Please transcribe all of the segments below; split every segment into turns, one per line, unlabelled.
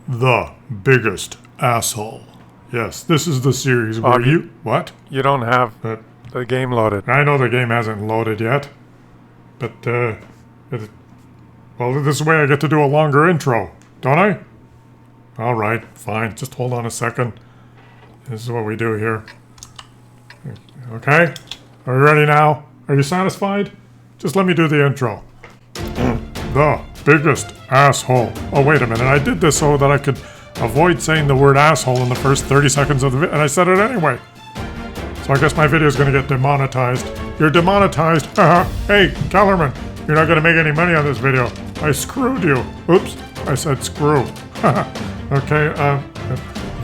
The biggest asshole. Yes, this is the series where you... What?
You don't have the game loaded.
I know the game hasn't loaded yet. But, well, this way I get to do a longer intro, don't I? Alright, fine. Just hold on a second. This is what we do here. Okay? Are you ready now? Are you satisfied? Just let me do the intro. The biggest asshole. Oh, wait a minute. I did this so that I could avoid saying the word asshole in the first 30 seconds of the video, and I said it anyway. So I guess my video is going to get demonetized. You're demonetized. Hey, Kellerman, you're not going to make any money on this video. I screwed you. Oops, I said screw. Okay,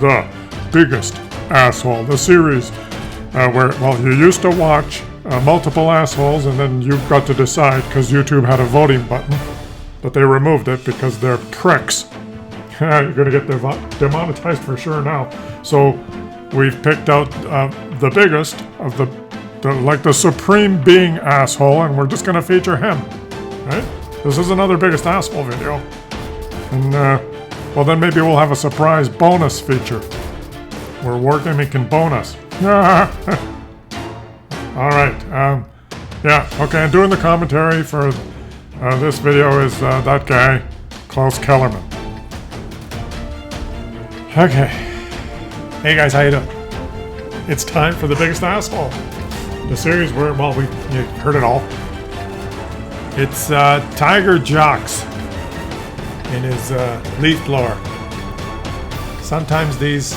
The biggest asshole. The series where, well, you used to watch multiple assholes and then you got to decide because YouTube had a voting button, but they removed it because they're pricks. You're going to get demonetized for sure now. So we've picked out the biggest of the supreme being asshole, and we're just going to feature him. Right? This is another biggest asshole video. And, well, then maybe we'll have a surprise bonus feature where Wargaming can bonus. Alright, yeah, okay, and doing the commentary for this video is that guy, Claus Kellerman. Okay. Hey guys, how you doing? It's time for the biggest asshole. The series where, well, you heard it all. It's Tiger Jocks in his leaf blower. Sometimes these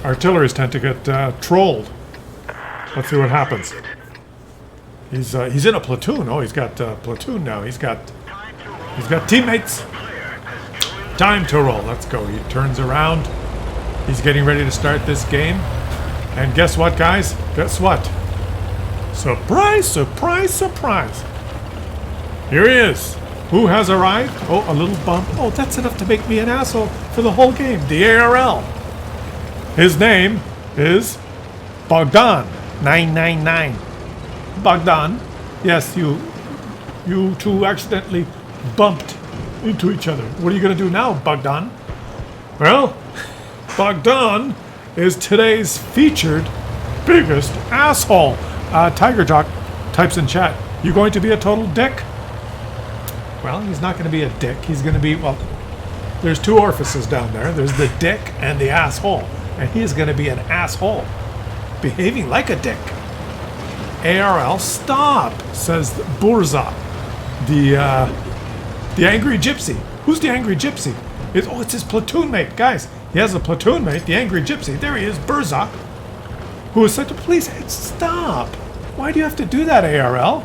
artilleries tend to get trolled. Let's see what happens. He's in a platoon. Oh, he's got a platoon now. He's got teammates. Time to roll. Let's go. He turns around. He's getting ready to start this game. And guess what, guys? Guess what? Surprise, surprise, surprise. Here he is. Who has arrived? Oh, a little bump. Oh, that's enough to make me an asshole for the whole game. The ARL. His name is Bogdan 999. Bogdan. Yes, you two accidentally bumped into each other. What are you going to do now, Bogdan? Well, Bogdan is today's featured biggest asshole. Tiger Jock types in chat, you going to be a total dick? Well, he's not going to be a dick. He's going to be, well, there's two orifices down there. There's the dick and the asshole. And he is going to be an asshole, behaving like a dick. ARL, stop, says Burza, the angry gypsy. Who's the angry gypsy? It's his platoon mate. Guys, he has a platoon mate, the angry gypsy. There he is, Burza, who is said to please stop. Why do you have to do that, ARL?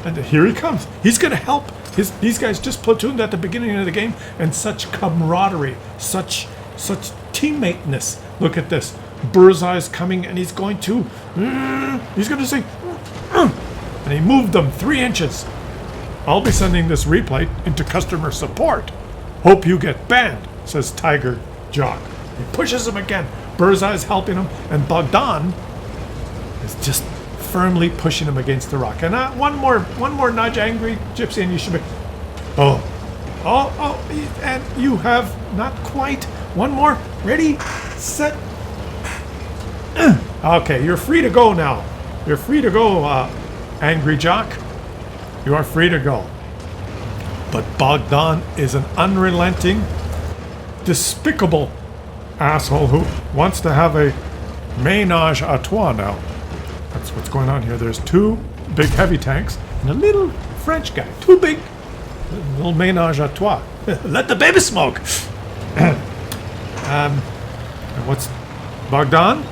And here he comes. He's going to help. These guys just platooned at the beginning of the game, and such camaraderie, such teammateness. Look at this. Burza is coming, and he's going to say, and he moved them 3 inches. I'll be sending this replay into customer support. Hope you get banned, says Tiger Jock. He pushes him again. Burza is helping him, and Bogdan is just firmly pushing him against the rock. And one more nudge, angry gypsy, and you should be. Oh, and you have not quite. One more. Ready, set. Okay, you're free to go now. You're free to go, angry jock. You are free to go. But Bogdan is an unrelenting, despicable asshole who wants to have a ménage à trois now. That's what's going on here. There's 2 big heavy tanks and a little French guy. 2 big, little ménage à trois. Let the baby smoke. And what's Bogdan?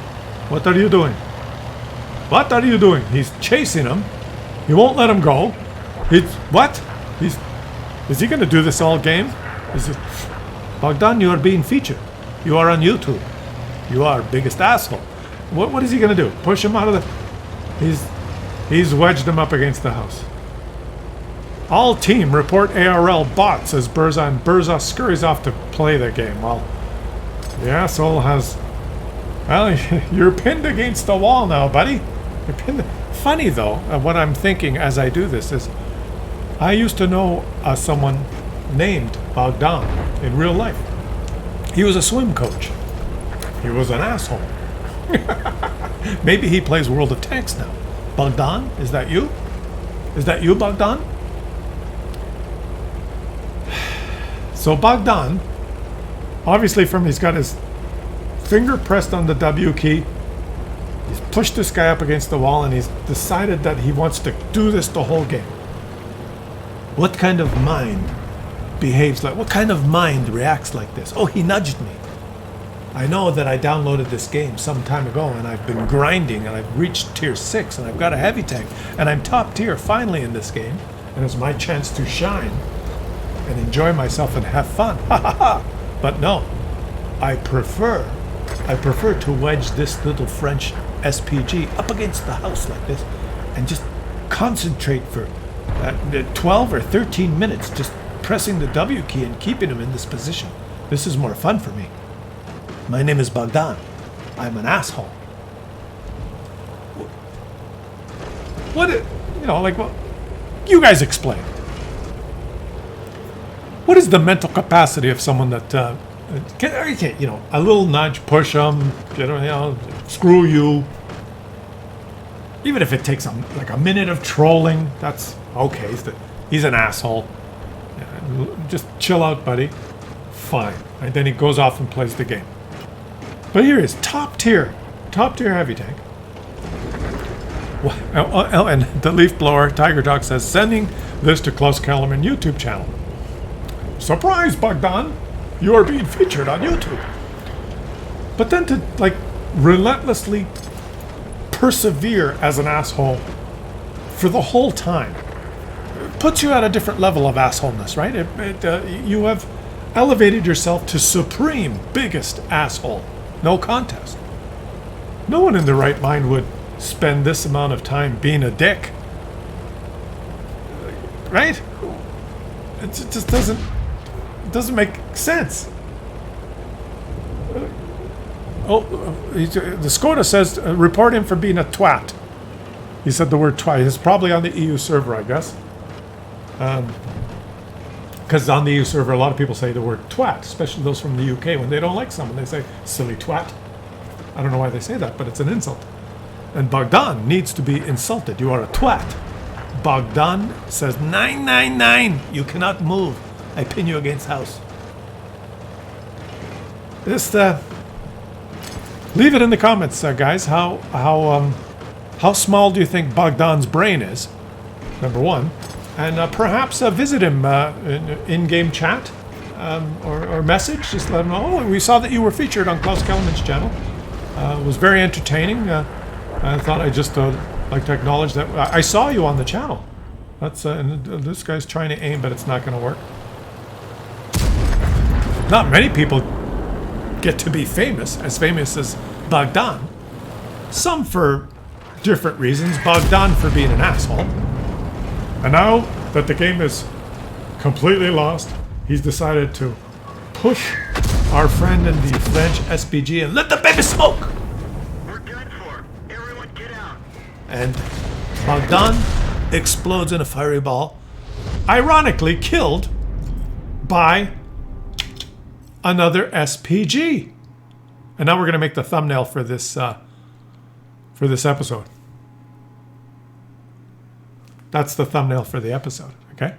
What are you doing? What are you doing? He's chasing him. He won't let him go. Is he going to do this all game? Bogdan, you are being featured. You are on YouTube. You are biggest asshole. What is he going to do? Push him out of the... He's wedged him up against the house. All team report ARL bot, says Burza, and Burza scurries off to play the game. Well, the asshole has... Well, you're pinned against the wall now, buddy. You're pinned... Funny, though, what I'm thinking as I do this is... I used to know someone named Bogdan in real life. He was a swim coach. He was an asshole. Maybe he plays World of Tanks now. Bogdan, is that you? Is that you, Bogdan? So Bogdan, obviously he's got his finger pressed on the W key. He's pushed this guy up against the wall and he's decided that he wants to do this the whole game. What kind of mind behaves like, what kind of mind reacts like this? Oh, he nudged me. I know that I downloaded this game some time ago and I've been grinding and I've reached tier 6 and I've got a heavy tank and I'm top tier finally in this game and it's my chance to shine and enjoy myself and have fun. Ha ha ha! But no, I prefer to wedge this little French SPG up against the house like this and just concentrate for 12 or 13 minutes just pressing the W key and keeping him in this position. This is more fun for me. My name is Bogdan. I'm an asshole. What, you guys explain. What is the mental capacity of someone that, a little nudge, push them, screw you. Even if it takes a minute of trolling, that's okay. He's an asshole. Just chill out, buddy. Fine. And then he goes off and plays the game. But here is top tier heavy tank. Oh, and the leaf blower, Tiger Dog says, sending this to Claus Kellerman YouTube channel. Surprise, Bogdan! You are being featured on YouTube. But then to relentlessly persevere as an asshole for the whole time puts you at a different level of assholeness, right? You have elevated yourself to supreme biggest asshole. No contest. No one in their right mind would spend this amount of time being a dick. Right? It just doesn't make sense. The Skoda says, report him for being a twat. He said the word twat. It's probably on the EU server, I guess. Because on the EU server, a lot of people say the word twat, especially those from the UK. When they don't like someone, they say, silly twat. I don't know why they say that, but it's an insult. And Bogdan needs to be insulted. You are a twat. Bogdan says, 999, you cannot move. I pin you against house. Leave it in the comments, guys. How small do you think Bogdan's brain is? Number one. And perhaps visit him in-game chat or message. Just let him know. Oh, we saw that you were featured on Claus Kellerman's channel. It was very entertaining. I thought I'd just like to acknowledge that I saw you on the channel. That's and this guy's trying to aim, but it's not going to work. Not many people get to be famous as Bogdan. Some for different reasons. Bogdan for being an asshole. And now that the game is completely lost, he's decided to push our friend in the French SPG and let the baby smoke!
We're done for. Everyone get out.
And Bogdan explodes in a fiery ball, ironically killed by another SPG. And now we're going to make the thumbnail for this episode. That's the thumbnail for the episode, okay?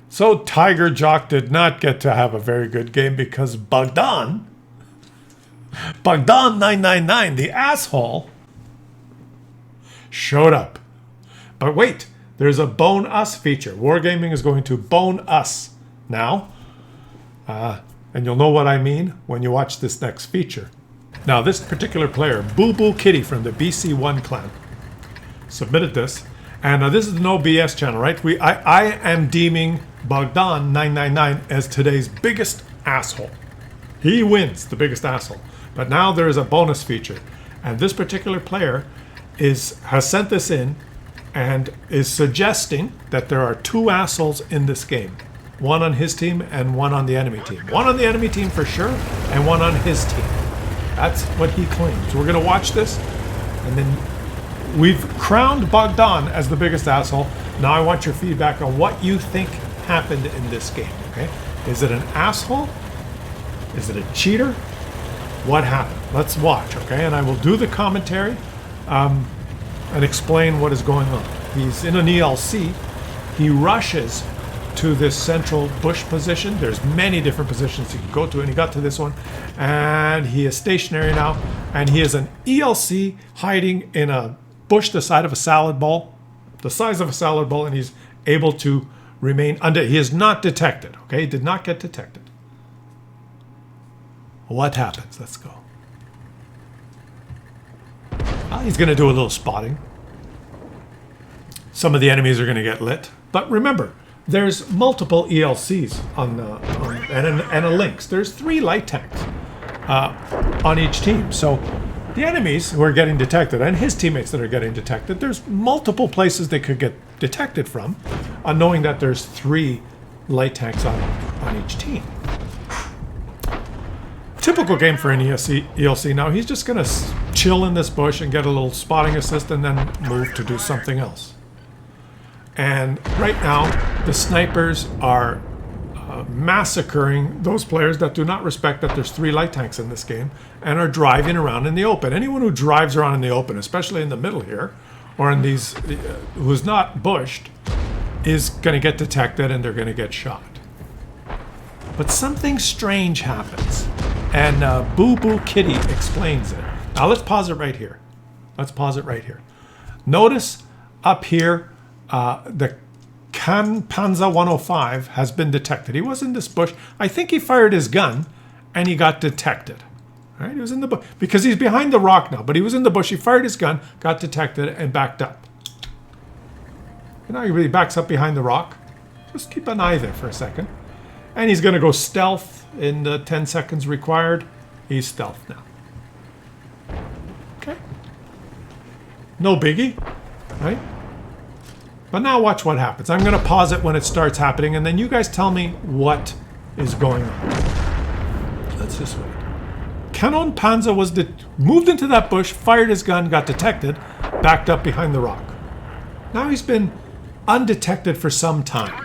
So Tiger Jock did not get to have a very good game because Bogdan 999, the asshole, showed up. But wait, there's a Bone Us feature. Wargaming is going to bone us now. And you'll know what I mean when you watch this next feature. Now, this particular player, Boo Boo Kitty from the BC1 clan, submitted this. And this is the No BS channel, right? I am deeming Bogdan 999 as today's biggest asshole. He wins the biggest asshole. But now there is a bonus feature. And this particular player has sent this in and is suggesting that there are two assholes in this game. One on his team and one on the enemy team. One on the enemy team for sure, and one on his team. That's what he claims. We're going to watch this, and then we've crowned Bogdan as the biggest asshole. Now I want your feedback on what you think happened in this game, okay? Is it an asshole? Is it a cheater? What happened? Let's watch, okay? And I will do the commentary and explain what is going on. He's in an ELC. He rushes to this central bush position. There's many different positions he can go to, and he got to this one. And he is stationary now, and he is an ELC hiding in a bush the size of a salad bowl, and he's able to remain under. He is not detected, okay? He did not get detected. What happens? Let's go. He's going to do a little spotting. Some of the enemies are going to get lit. But remember, there's multiple ELCs and a Lynx. There's 3 light tanks on each team. So the enemies who are getting detected and his teammates that are getting detected, there's multiple places they could get detected from, knowing that there's 3 light tanks on each team. Typical game for an ELC now. He's just going to chill in this bush and get a little spotting assist and then move to do something else. And right now, the snipers are massacring those players that do not respect that there's 3 light tanks in this game and are driving around in the open. Anyone who drives around in the open, especially in the middle here, or in these, who's not bushed, is going to get detected and they're going to get shot. But something strange happens. And Boo Boo Kitty explains it. Now let's pause it right here. Notice up here, the Panzer 105 has been detected. He was in this bush. I think he fired his gun and he got detected. Right? He was in the bush because he's behind the rock now, but he was in the bush. He fired his gun, got detected, and backed up. And now he backs up behind the rock. Just keep an eye there for a second. And he's going to go stealth in the 10 seconds required. He's stealth now. Okay. No biggie, right? But now watch what happens. I'm going to pause it when it starts happening, and then you guys tell me what is going on. Let's just wait. Canon Panzer was moved into that bush, fired his gun, got detected, backed up behind the rock. Now he's been undetected for some time.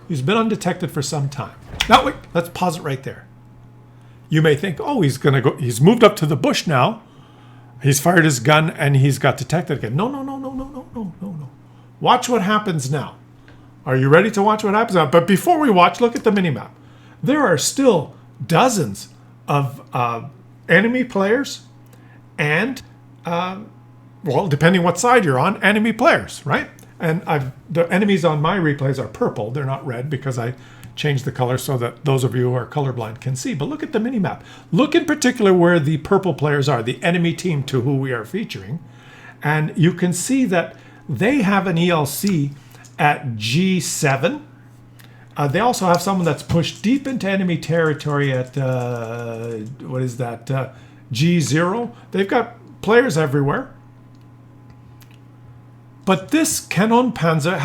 He's been undetected for some time. Now wait, let's pause it right there. You may think, oh, he's gonna go. He's moved up to the bush now. He's fired his gun and he's got detected again. No. Watch what happens now. Are you ready to watch what happens now? But before we watch, look at the minimap. There are still dozens of enemy players and, well, depending what side you're on, enemy players, right? And the enemies on my replays are purple. They're not red because I changed the color so that those of you who are colorblind can see. But look at the minimap. Look in particular where the purple players are, the enemy team to who we are featuring. And you can see that they have an ELC at G7. They also have someone that's pushed deep into enemy territory at, what is that, G0. They've got players everywhere. But this Canon Panzer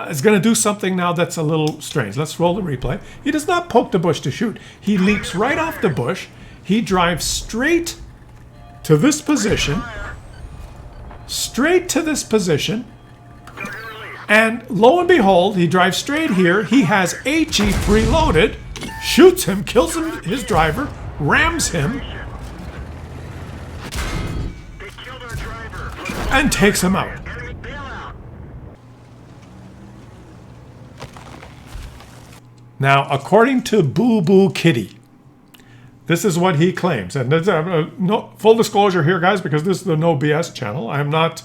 is going to do something now that's a little strange. Let's roll the replay. He does not poke the bush to shoot. He leaps right off the bush. He drives straight to this position. And lo and behold, he drives straight here. He has HE preloaded, shoots him, kills him, his driver, rams him, and takes him out. Now, according to Boo Boo Kitty, this is what he claims. And no, full disclosure here, guys, because this is the No BS channel. I'm not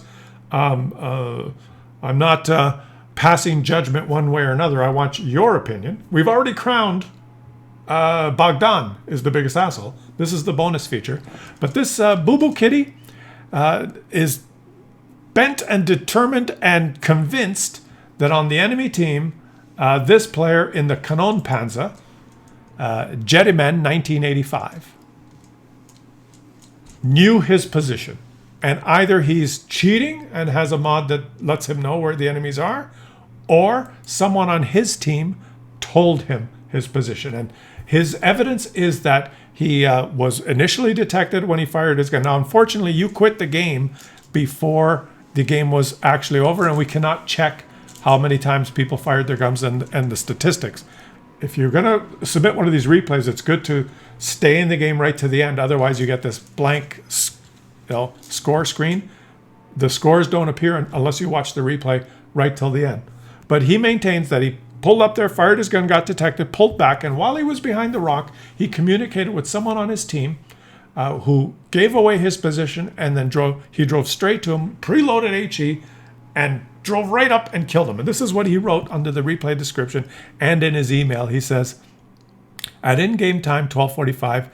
passing judgment one way or another. I want your opinion. We've already crowned Bogdan is the biggest asshole. This is the bonus feature. But this Boo Boo Kitty is bent and determined and convinced that on the enemy team, this player in the Canon Panzer, Kellerman 1985, knew his position. And either he's cheating and has a mod that lets him know where the enemies are, or someone on his team told him his position. And his evidence is that he was initially detected when he fired his gun. Now, unfortunately, you quit the game before the game was actually over, and we cannot check how many times people fired their guns and the statistics. if you're going to submit one of these replays, it's good to stay in the game right to the end. Otherwise, you get this blank score screen. The scores don't appear unless you watch the replay right till the end. But he maintains that he pulled up there, fired his gun, got detected, pulled back, and while he was behind the rock, he communicated with someone on his team who gave away his position, and then drove straight to him, preloaded HE, and drove right up and killed him. And this is what he wrote under the replay description and in his email. He says, at in-game time, 12:45,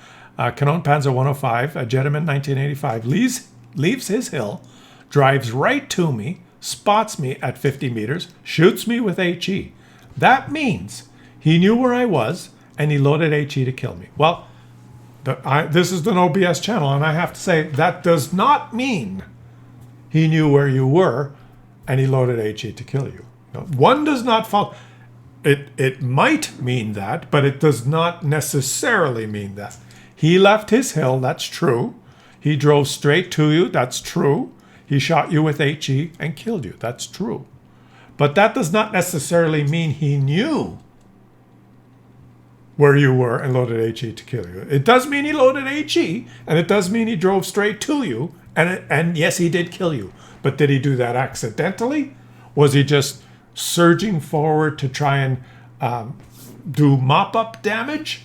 Canon Panzer 105, a Gentleman 1985, leaves his hill, drives right to me, spots me at 50 meters, shoots me with HE. That means he knew where I was, and he loaded HE to kill me. Well, this is the No BS channel, and I have to say that does not mean he knew where you were and he loaded HE to kill you. No, one does not follow. It might mean that, but it does not necessarily mean that. He left his hill, that's true. He drove straight to you, that's true. He shot you with HE and killed you, that's true. But that does not necessarily mean he knew where you were and loaded HE to kill you. It does mean he loaded HE, and it does mean he drove straight to you, and yes, he did kill you. But did he do that accidentally? Was he just surging forward to try and do mop-up damage?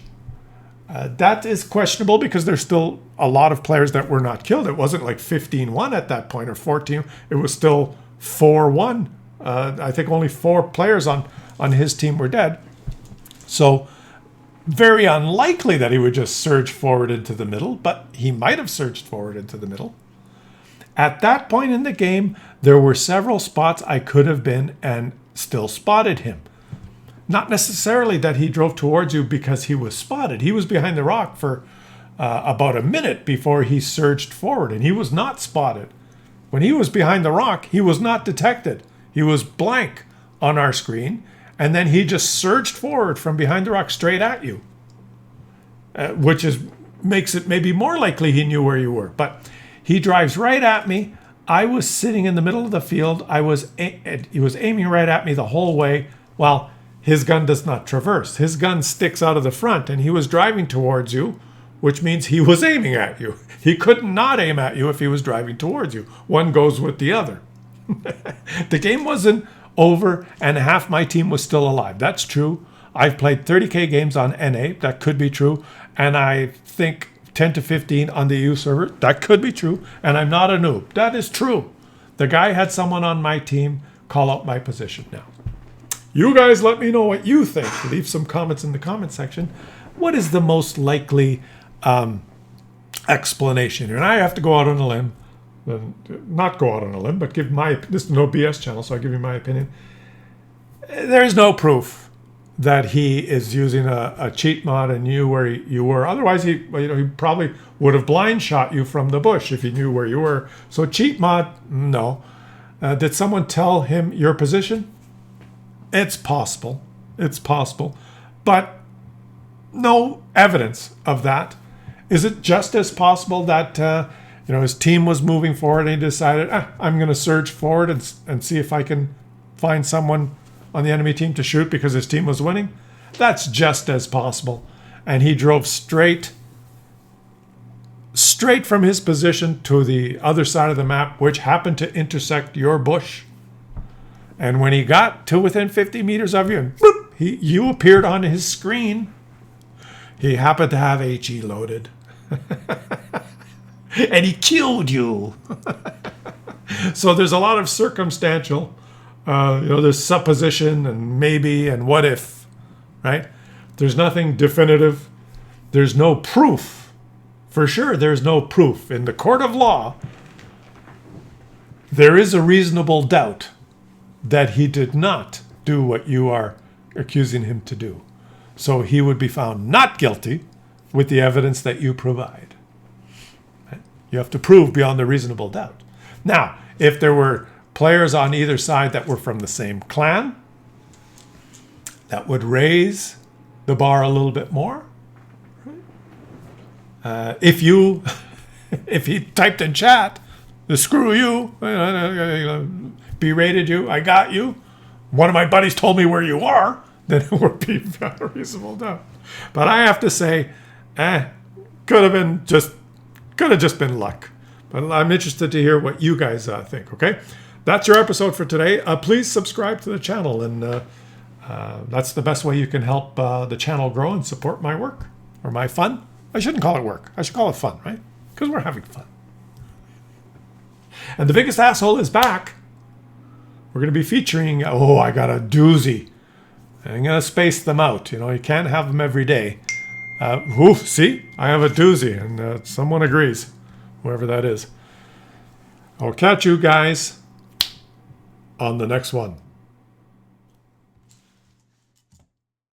That is questionable because there's still a lot of players that were not killed. It wasn't like 15-1 at that point or 14. It was still 4-1. I think only 4 players on his team were dead. So very unlikely that he would just surge forward into the middle, but he might have surged forward into the middle. At that point in the game, there were several spots I could have been and still spotted him. Not necessarily that he drove towards you because he was spotted. He was behind the rock for about a minute before he surged forward, and he was not spotted. When he was behind the rock, he was not detected. He was blank on our screen, and then he just surged forward from behind the rock straight at you, which makes it maybe more likely he knew where you were. But he drives right at me. I was sitting in the middle of the field. He was aiming right at me the whole way. Well, his gun does not traverse. His gun sticks out of the front, and he was driving towards you, which means he was aiming at you. He could not aim at you if he was driving towards you. One goes with the other. The game wasn't over, and half my team was still alive. That's true. I've played 30K games on NA. That could be true. And I think 10 to 15 on the EU server. That could be true. And I'm not a noob. That is true. The guy had someone on my team call out my position. Now, you guys let me know what you think. Leave some comments in the comment section. What is the most likely explanation here? And I have to go out on a limb. Not go out on a limb, but give this is no BS channel, so I give you my opinion. There is no proof that he is using a cheat mod and knew where you were. Otherwise, he probably would have blind shot you from the bush if he knew where you were. So cheat mod, no. Did someone tell him your position? It's possible. It's possible. But no evidence of that. Is it just as possible that his team was moving forward and he decided, I'm going to surge forward and see if I can find someone on the enemy team to shoot because his team was winning? That's just as possible. And he drove straight from his position to the other side of the map, which happened to intersect your bush. And when he got to within 50 meters of you, and boop, you appeared on his screen. He happened to have HE loaded. And he killed you. So there's a lot of circumstantial, there's supposition and maybe and what if, right? There's nothing definitive. There's no proof. For sure, there's no proof. In the court of law, there is a reasonable doubt that he did not do what you are accusing him to do. So he would be found not guilty with the evidence that you provide. You have to prove beyond a reasonable doubt. Now, if there were players on either side that were from the same clan, that would raise the bar a little bit more. If he typed in chat, screw you, berated you, I got you, one of my buddies told me where you are, then it would be a reasonable doubt. But I have to say, could have just been luck. But I'm interested to hear what you guys think. Okay, that's your episode for today. Please subscribe to the channel, and that's the best way you can help the channel grow and support my work or my fun. I shouldn't call it work. I should call it fun, right? Because we're having fun. And the biggest asshole is back. We're going to be featuring, I got a doozy. I'm going to space them out. You know, you can't have them every day. See, I have a doozy, and someone agrees, whoever that is. I'll catch you guys on the next one.